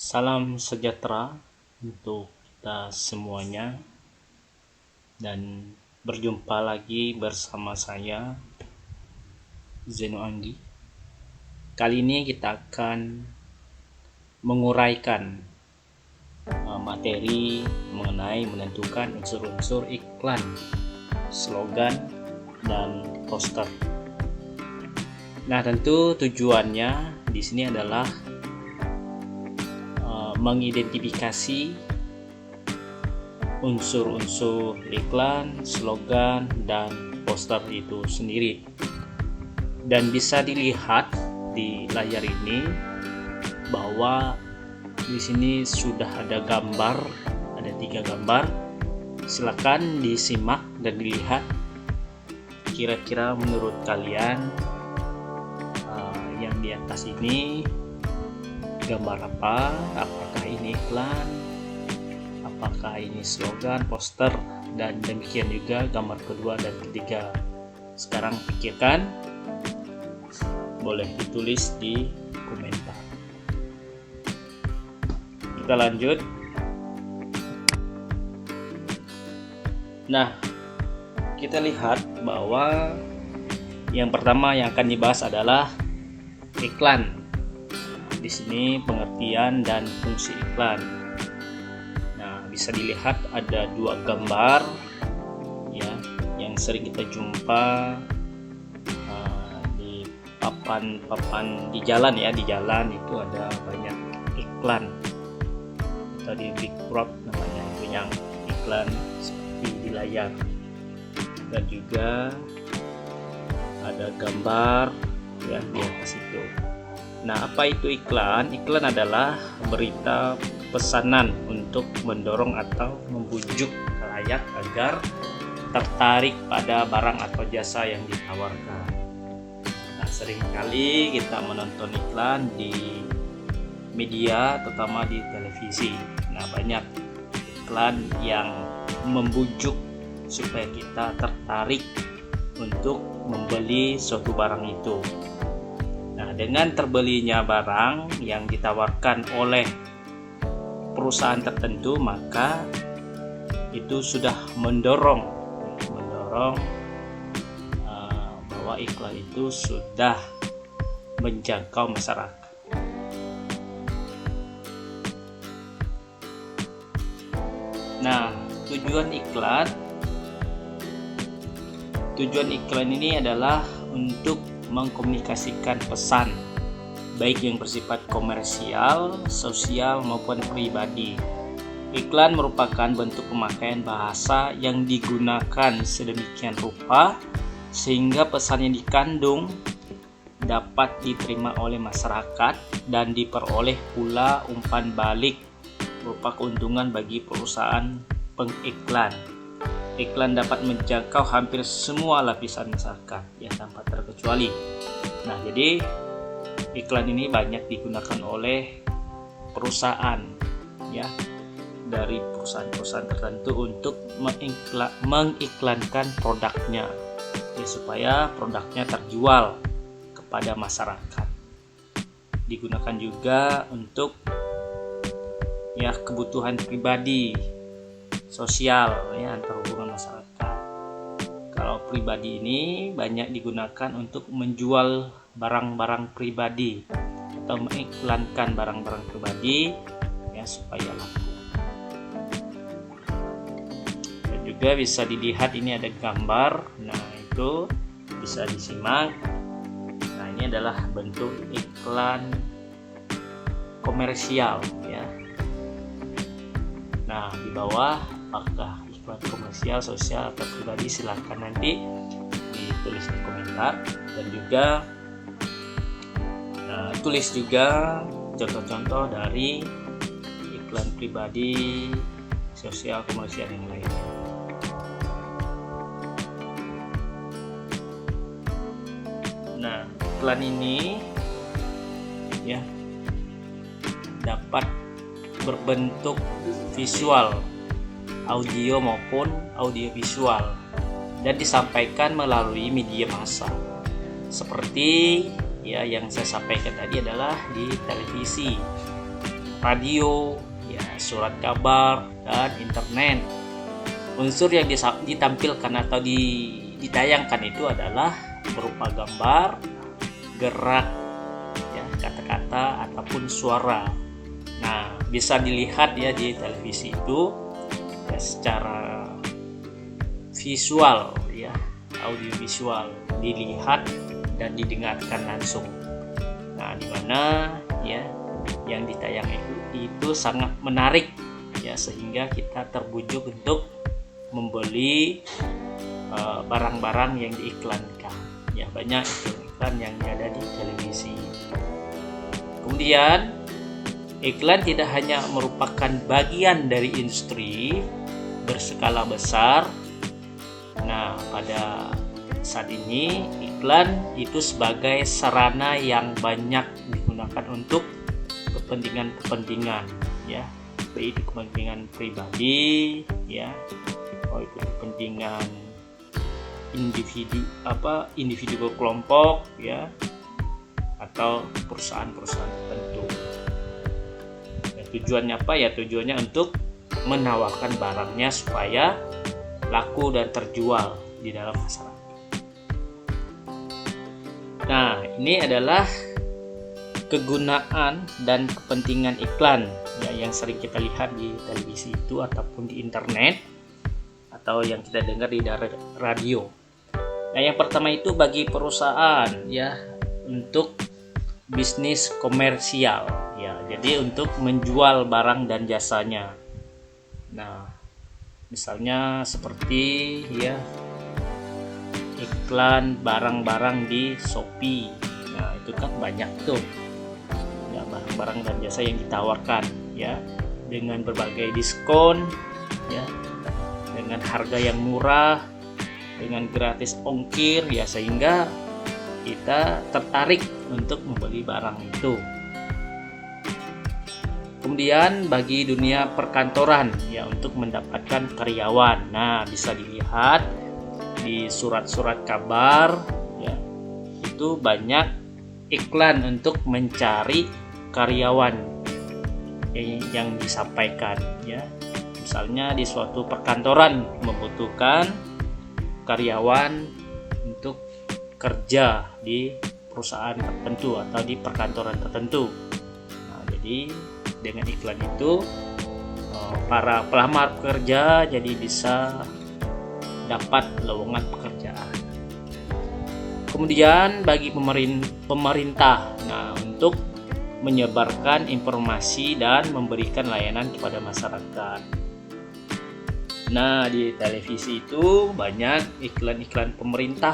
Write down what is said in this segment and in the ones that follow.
Salam sejahtera untuk kita semuanya, dan berjumpa lagi bersama saya Zeno Anggi. Kali ini kita akan menguraikan materi mengenai menentukan unsur-unsur iklan, slogan, dan poster. Nah, tentu tujuannya di sini adalah mengidentifikasi unsur-unsur iklan, slogan, dan poster itu sendiri. Dan bisa dilihat di layar ini bahwa di sini sudah ada gambar, ada 3 gambar. Silakan disimak dan dilihat kira-kira menurut kalian yang di atas ini gambar apa? Apakah ini iklan? Apakah ini slogan, poster? Dan demikian juga gambar kedua dan ketiga. Sekarang pikirkan, boleh ditulis di komentar. Kita lanjut. Nah, kita lihat bahwa yang pertama yang akan dibahas adalah iklan. Di sini pengertian dan fungsi iklan. Nah, bisa dilihat ada 2 gambar ya, yang sering kita jumpa di papan di jalan ya. Di jalan itu ada banyak iklan, atau di billboard namanya, itu yang iklan seperti di layar. Dan juga ada gambar ya di atas itu. Nah, apa itu iklan? Iklan adalah berita pesanan untuk mendorong atau membujuk khalayak agar tertarik pada barang atau jasa yang ditawarkan. Nah, seringkali kita menonton iklan di media, terutama di televisi. Nah, banyak iklan yang membujuk supaya kita tertarik untuk membeli suatu barang itu. Nah, dengan terbelinya barang yang ditawarkan oleh perusahaan tertentu, maka itu sudah mendorong bahwa iklan itu sudah menjangkau masyarakat. Nah, tujuan iklan ini adalah untuk mengkomunikasikan pesan, baik yang bersifat komersial, sosial, maupun pribadi. Iklan merupakan bentuk pemakaian bahasa yang digunakan sedemikian rupa sehingga pesan yang dikandung dapat diterima oleh masyarakat dan diperoleh pula umpan balik berupa keuntungan bagi perusahaan pengiklan. Iklan dapat menjangkau hampir semua lapisan masyarakat ya, tanpa terkecuali. Nah, jadi iklan ini banyak digunakan oleh perusahaan ya, dari perusahaan-perusahaan tertentu untuk mengiklankan produknya ya, supaya produknya terjual kepada masyarakat. Digunakan juga untuk ya kebutuhan pribadi, sosial ya, antar hubungan masyarakat. Kalau pribadi ini banyak digunakan untuk menjual barang-barang pribadi atau mengiklankan barang-barang pribadi ya, supaya laku. Dan juga bisa dilihat ini ada gambar. Nah, itu bisa disimak. Nah, ini adalah bentuk iklan komersial ya. Nah, di bawah apakah iklan komersial, sosial, atau pribadi, silahkan nanti ditulis di komentar. Dan juga tulis juga contoh-contoh dari iklan pribadi, sosial, komersial yang lainnya. Nah, iklan ini ya dapat berbentuk visual, audio maupun audiovisual. dan disampaikan melalui media massa. Seperti ya yang saya sampaikan tadi adalah di televisi, radio, ya surat kabar, dan internet. Unsur yang ditampilkan atau ditayangkan itu adalah berupa gambar, gerak, ya, kata-kata ataupun suara. Nah, bisa dilihat ya di televisi itu ya, secara visual, ya, audiovisual, dilihat dan didengarkan langsung. Nah, di mana ya yang ditayang itu sangat menarik ya, sehingga kita terbujuk untuk membeli barang-barang yang diiklankan. Ya, banyak iklan yang ada di televisi. Kemudian iklan tidak hanya merupakan bagian dari industri berskala besar. Nah, pada saat ini iklan itu sebagai sarana yang banyak digunakan untuk kepentingan ya, baik itu kepentingan pribadi ya, itu kepentingan individu kelompok ya, atau perusahaan-perusahaan tertentu. Dan tujuannya apa ya? Tujuannya untuk menawarkan barangnya supaya laku dan terjual di dalam masyarakat. Nah, ini adalah kegunaan dan kepentingan iklan ya, yang sering kita lihat di televisi itu ataupun di internet atau yang kita dengar di radio. Nah, yang pertama itu bagi perusahaan ya, untuk bisnis komersial ya, jadi untuk menjual barang dan jasanya. Nah, misalnya seperti ya iklan barang-barang di Shopee. Nah, itu kan banyak tuh ya, barang-barang dan jasa yang ditawarkan ya, dengan berbagai diskon ya, dengan harga yang murah, dengan gratis ongkir ya, sehingga kita tertarik untuk membeli barang itu. Kemudian bagi dunia perkantoran ya, untuk mendapatkan karyawan. Nah, bisa dilihat di surat-surat kabar ya, itu banyak iklan untuk mencari karyawan yang disampaikan ya. Misalnya di suatu perkantoran membutuhkan karyawan untuk kerja di perusahaan tertentu atau di perkantoran tertentu. Nah, jadi dengan iklan itu para pelamar pekerja jadi bisa dapat lowongan pekerjaan. Kemudian bagi pemerintah, nah, untuk menyebarkan informasi dan memberikan layanan kepada masyarakat. Nah, di televisi itu banyak iklan-iklan pemerintah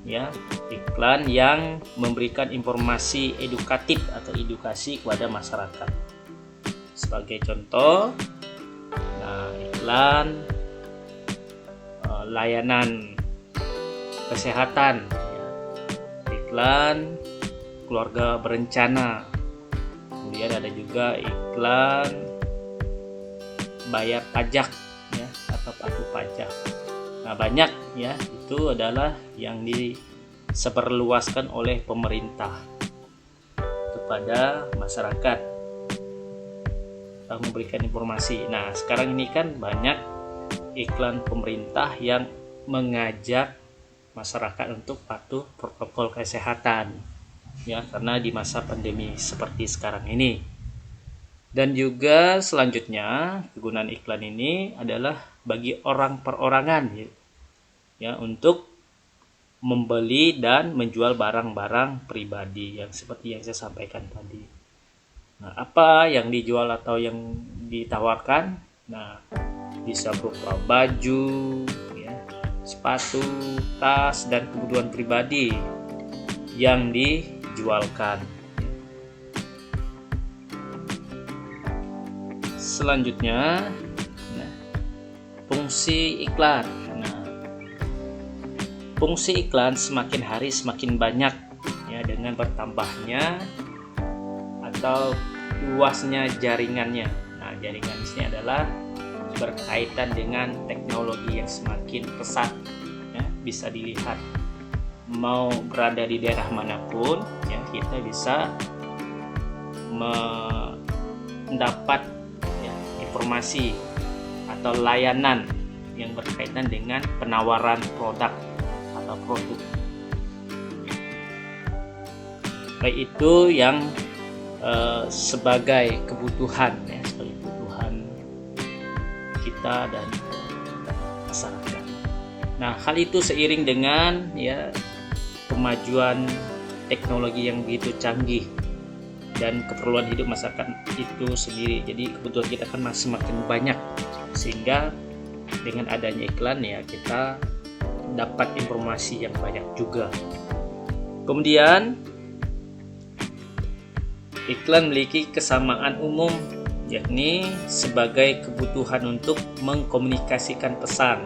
ya, iklan yang memberikan informasi edukatif atau edukasi kepada masyarakat. Sebagai contoh, nah, iklan layanan kesehatan ya, iklan keluarga berencana, kemudian ada juga iklan bayar pajak ya, atau patuh pajak. Nah, banyak ya, itu adalah yang disebarluaskan oleh pemerintah kepada masyarakat, memberikan informasi. Nah, sekarang ini kan banyak iklan pemerintah yang mengajak masyarakat untuk patuh protokol kesehatan ya, karena di masa pandemi seperti sekarang ini. Dan juga selanjutnya kegunaan iklan ini adalah bagi orang perorangan ya, untuk membeli dan menjual barang-barang pribadi yang seperti yang saya sampaikan tadi. Nah, apa yang dijual atau yang ditawarkan? Nah, bisa berupa baju ya, sepatu, tas, dan kebutuhan pribadi yang dijualkan. Selanjutnya, nah, fungsi iklan. Nah, fungsi iklan semakin hari semakin banyak ya, dengan bertambahnya atau luasnya jaringannya. Nah, jaringan ini adalah berkaitan dengan teknologi yang semakin pesat, ya, bisa dilihat mau berada di daerah manapun, ya, kita bisa mendapat, ya, informasi atau layanan yang berkaitan dengan penawaran produk atau produk. Baik itu yang sebagai kebutuhan, ya, sebagai kebutuhan kita dan masyarakat. Nah, hal itu seiring dengan, ya, kemajuan teknologi yang begitu canggih dan keperluan hidup masyarakat itu sendiri. Jadi kebutuhan kita kan semakin banyak, sehingga dengan adanya iklan, ya, kita dapat informasi yang banyak juga. Kemudian iklan memiliki kesamaan umum, yakni sebagai kebutuhan untuk mengkomunikasikan pesan,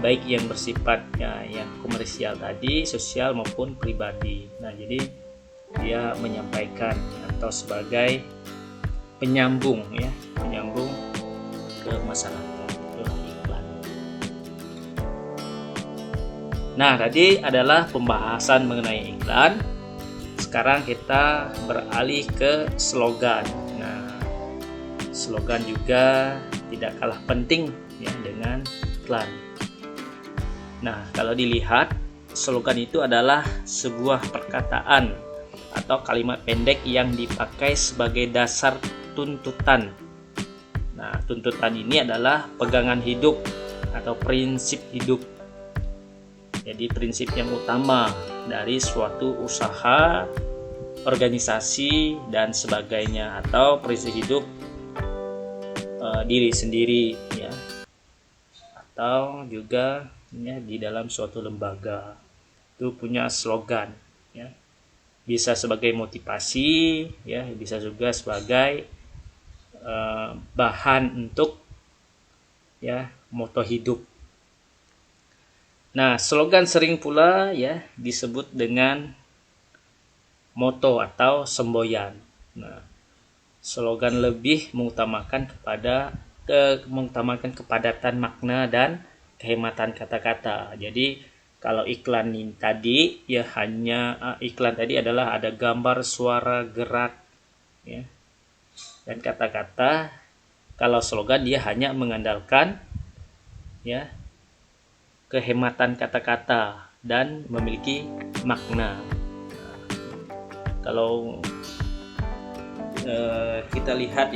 baik yang bersifatnya yang komersial tadi, sosial maupun pribadi. Nah, jadi dia menyampaikan atau sebagai penyambung, ya, penyambung ke masyarakat, itulah iklan. Nah, tadi adalah pembahasan mengenai iklan. Sekarang kita beralih ke slogan. Nah, slogan juga tidak kalah penting, ya, dengan iklan. Nah, kalau dilihat, slogan itu adalah sebuah perkataan atau kalimat pendek yang dipakai sebagai dasar tuntutan. Nah, tuntutan ini adalah pegangan hidup atau prinsip hidup. Jadi prinsip yang utama dari suatu usaha, organisasi dan sebagainya, atau prinsip hidup diri sendiri, ya, atau juga, ya, di dalam suatu lembaga itu punya slogan, ya, bisa sebagai motivasi, ya, bisa juga sebagai bahan untuk, ya, moto hidup. Nah, slogan sering pula, ya, disebut dengan moto atau semboyan. Nah, slogan lebih mengutamakan kepadatan makna dan kehematan kata-kata. Jadi kalau iklan ini tadi, ya, hanya iklan tadi adalah ada gambar, suara, gerak, ya, dan kata-kata. Kalau slogan dia hanya mengandalkan, ya, kehematan kata-kata dan memiliki makna. Nah, kalau kita lihat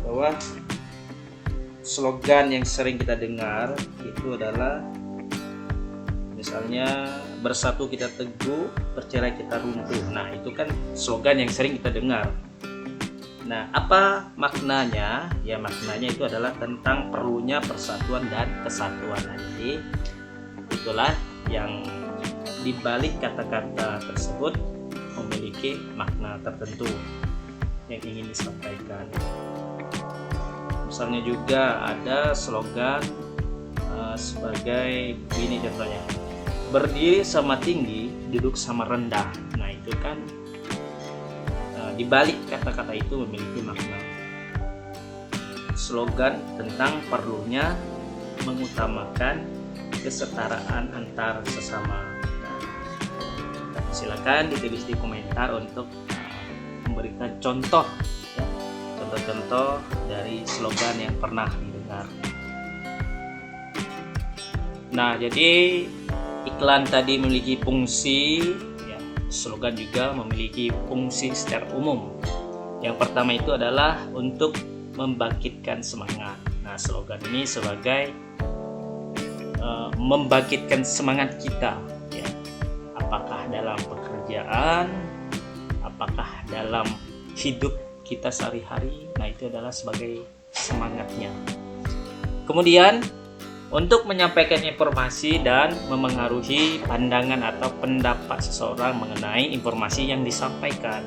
bahwa slogan yang sering kita dengar itu adalah misalnya bersatu kita teguh, bercerai kita runtuh. Nah, itu kan slogan yang sering kita dengar. Nah, apa maknanya? Ya, maknanya itu adalah tentang perlunya persatuan dan kesatuan. Jadi itulah yang dibalik kata-kata tersebut memiliki makna tertentu yang ingin disampaikan. Misalnya juga ada slogan sebagai begini contohnya, berdiri sama tinggi, duduk sama rendah. Nah, itu kan di balik kata-kata itu memiliki makna. Slogan tentang perlunya mengutamakan kesetaraan antar sesama. Nah, silakan ditulis di komentar untuk memberikan contoh, ya, contoh-contoh dari slogan yang pernah didengar. Nah, jadi iklan tadi memiliki fungsi, slogan juga memiliki fungsi secara umum. Yang pertama itu adalah untuk membangkitkan semangat. Nah, slogan ini sebagai membangkitkan semangat kita, ya. Apakah dalam pekerjaan, apakah dalam hidup kita sehari-hari. Nah, itu adalah sebagai semangatnya. Kemudian untuk menyampaikan informasi dan memengaruhi pandangan atau pendapat seseorang mengenai informasi yang disampaikan.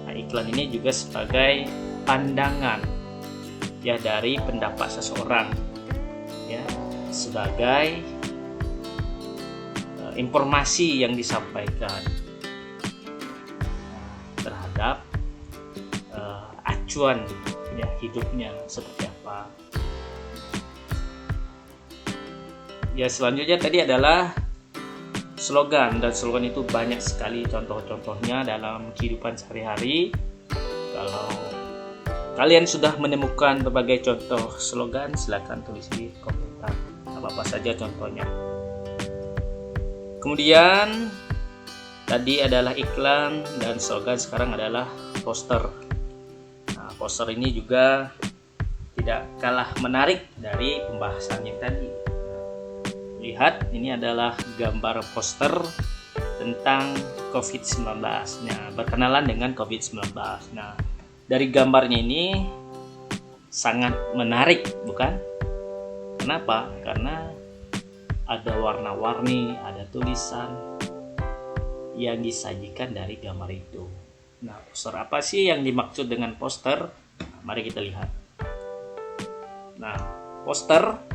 Nah, iklan ini juga sebagai pandangan, ya, dari pendapat seseorang, ya, sebagai informasi yang disampaikan terhadap acuan, ya, hidupnya seperti apa. Ya, selanjutnya tadi adalah slogan, dan slogan itu banyak sekali contoh-contohnya dalam kehidupan sehari-hari. Kalau kalian sudah menemukan berbagai contoh slogan, silahkan tulis di komentar apa saja contohnya. Kemudian tadi adalah iklan, dan slogan sekarang adalah poster. Nah, poster ini juga tidak kalah menarik dari pembahasan yang tadi. Lihat, ini adalah gambar poster tentang COVID-19. Nah, berkenalan dengan COVID-19. Nah, dari gambarnya ini sangat menarik, bukan? Kenapa? Karena ada warna-warni, ada tulisan yang disajikan dari gambar itu. Nah, poster apa sih yang dimaksud dengan poster? Mari kita lihat. Nah, poster.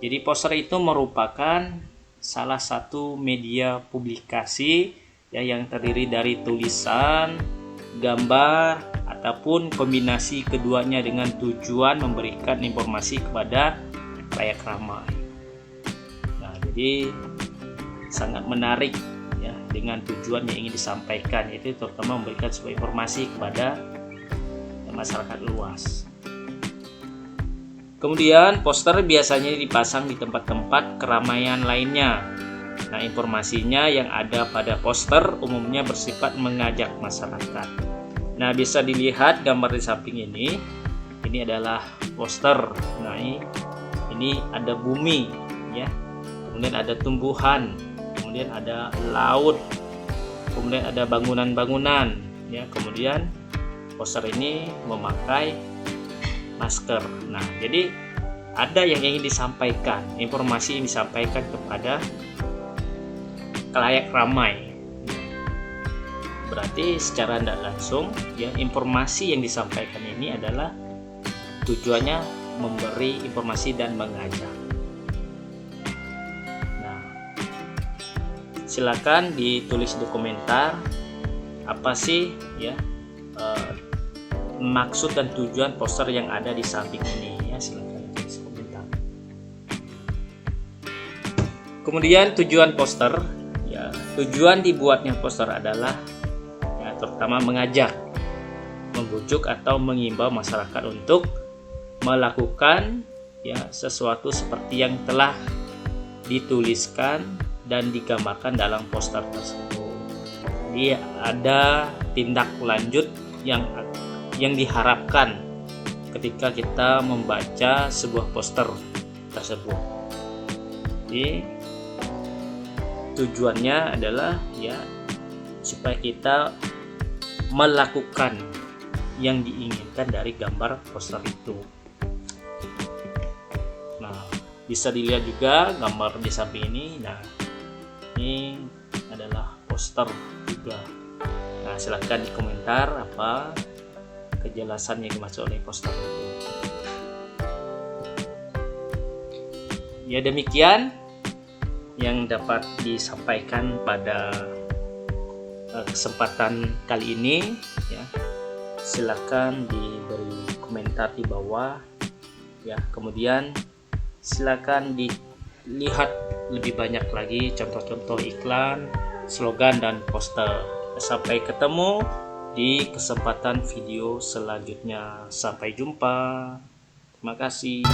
Jadi poster itu merupakan salah satu media publikasi ya, yang terdiri dari tulisan, gambar, ataupun kombinasi keduanya dengan tujuan memberikan informasi kepada khalayak ramai. Nah, jadi sangat menarik ya, dengan tujuan yang ingin disampaikan, yaitu terutama memberikan sebuah informasi kepada masyarakat luas. Kemudian poster biasanya dipasang di tempat-tempat keramaian lainnya. Nah, informasinya yang ada pada poster umumnya bersifat mengajak masyarakat. Nah, bisa dilihat gambar di samping ini. Ini adalah poster. Nah, ini ada bumi ya. Kemudian ada tumbuhan, kemudian ada laut, kemudian ada bangunan-bangunan ya. Kemudian poster ini memakai masker. Nah, jadi ada yang ingin disampaikan, informasi yang disampaikan kepada khalayak ramai. Berarti secara tidak langsung ya, informasi yang disampaikan ini adalah tujuannya memberi informasi dan mengajak. Nah, silakan ditulis di komentar apa sih ya maksud dan tujuan poster yang ada di samping ini ya, silakan tulis komentar. Kemudian tujuan poster ya, tujuan dibuatnya poster adalah ya, terutama mengajak, membujuk atau mengimbau masyarakat untuk melakukan ya sesuatu seperti yang telah dituliskan dan digambarkan dalam poster tersebut. Jadi ada tindak lanjut yang diharapkan ketika kita membaca sebuah poster tersebut. Jadi tujuannya adalah ya supaya kita melakukan yang diinginkan dari gambar poster itu. Nah, bisa dilihat juga gambar di samping ini. Nah, ini adalah poster juga. Nah, silahkan di komentar apa kejelasan yang dimaksud oleh poster itu. Ya, demikian yang dapat disampaikan pada kesempatan kali ini ya. Silakan diberi komentar di bawah ya. Kemudian silakan dilihat lebih banyak lagi contoh-contoh iklan, slogan, dan poster. Sampai ketemu di kesempatan video selanjutnya. Sampai jumpa. Terima kasih.